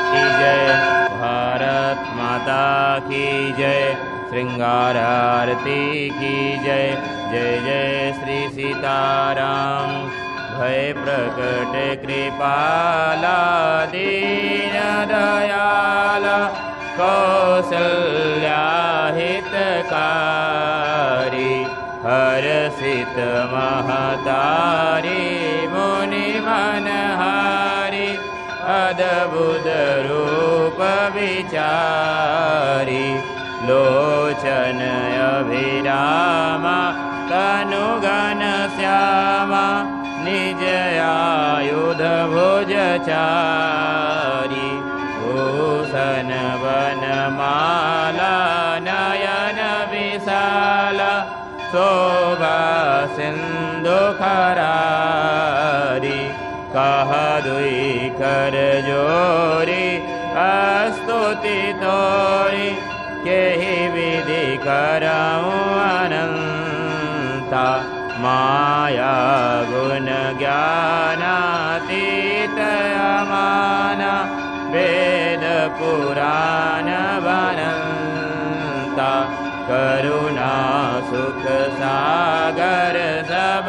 की जय, भारत माता की जय, श्रृंगार आरती की जय। जय जय श्री सीताराम। भय प्रकट कृपाला दीन दयाला, कौसल्या हितकारी, हर्षित महतारी, मुनि मनहारी, अद्भुत रूप विचारी, लोचन अभिरामा, तनु घन श्यामा, निज आयुध भुजचारी, भूषण वनमाला, नयन विशाला, शोभा सिंधु खरारी, कह दुई कर जोरी, स्तुति तोरी, केहि विधि करऊँ अनंता, माया गुण ज्ञानातीत अमाना, वेद पुराण बनंता, करुणा सुख सागर सब